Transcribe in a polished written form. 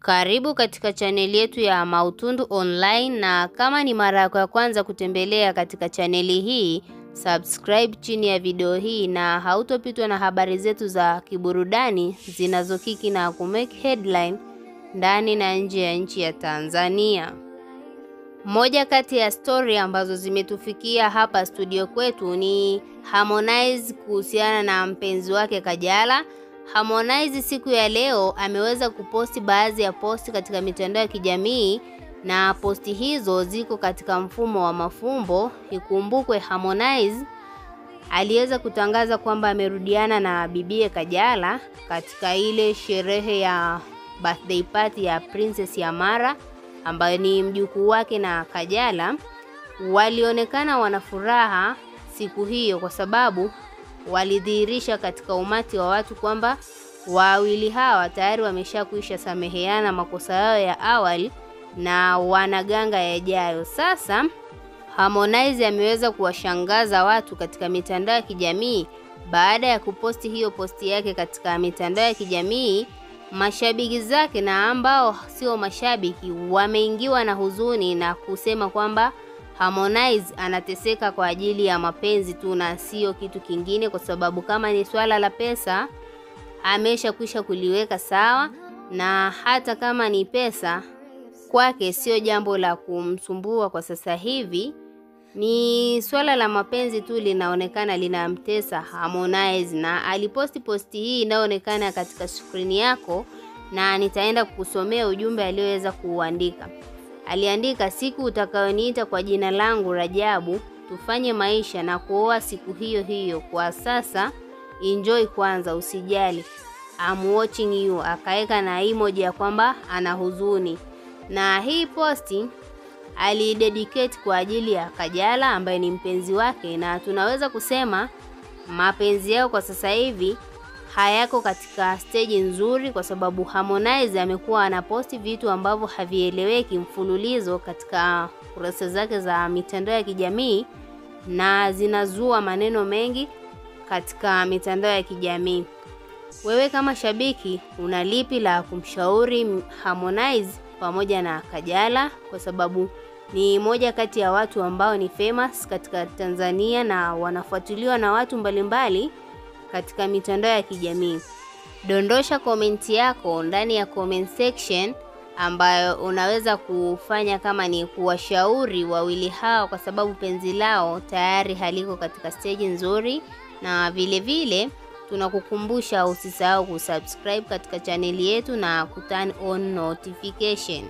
Karibu katika chaneli yetu ya Mautundu Online, na kama ni mara yako ya kwanza kutembelea katika chaneli hii, subscribe chini ya video hii na hautopitwa na habari zetu za kiburudani zinazokiki na kumake headline ndani na nje ya nchi ya Tanzania. Moja kati ya story ambazo zimetufikia hapa studio kwetu ni Harmonize kuhusiana na mpenzi wake Kajala. Harmonize siku ya leo ameweza kuposti baadhi ya posti katika mitandao ya kijamii, na posti hizo ziko katika mfumo wa mafumbo. Ikumbukwe Harmonize aliweza kutangaza kwamba amerudiana na bibie Kajala katika ile sherehe ya birthday party ya Princess Yamara ambaye ni mjukuu wake na Kajala. Walionekana wana furaha siku hiyo kwa sababu walidhihirisha katika umati wa watu kwamba wawili hawa tayari wameshakuisha sameheana makosa yao ya awali na wanaganga yajayo. Sasa Harmonize ameweza kuwashangaza watu katika mitandao ya kijamii baada ya kuposti hiyo posti yake katika mitandao ya kijamii. Mashabiki zake na ambao sio mashabiki wameingiwa na huzuni na kusema kwamba Harmonize anateseka kwa ajili ya mapenzi tu na sio kitu kingine, kwa sababu kama ni swala la pesa ameshakwisha kuliweka sawa, na hata kama ni pesa kwake sio jambo la kumsumbua kwa sasa hivi. Ni swala la mapenzi tu linaonekana linamtesa Harmonize, na aliposti posti hii inaonekana katika screen yako, na nitaenda kukusomea ujumbe alioweza kuandika. Aliandika, siku utakayoniita kwa jina langu Rajabu, tufanye maisha na kuoa siku hiyo hiyo. Kwa sasa enjoy kwanza, usijali, I'm watching you. Akaeka na emoji ya kwamba ana huzuni. Na hii posti alidedicate kwa ajili ya Kajala ambaye ni mpenzi wake, na tunaweza kusema mapenzi yao kwa sasa hivi hayako katika stage nzuri, kwa sababu Harmonize amekuwa anaposti vitu ambavyo havieleweki mfululizo katika kurasa zake za mitandao ya kijamii na zinazua maneno mengi katika mitandao ya kijamii. Wewe kama shabiki una lipi la kumshauri Harmonize pamoja na Kajala, kwa sababu ni moja kati ya watu ambao ni famous katika Tanzania na wanafuatiliwa na watu mbalimbali katika mitandao ya kijamii? Dondosha komenti yako ndani ya comment section, ambayo unaweza kufanya kama ni kuwashauri wawili hao, kwa sababu penzi lao tayari haliko katika stage nzuri. Na vile vile tunakukumbusha usisahau kusubscribe katika chaneli yetu na kuturn on notification.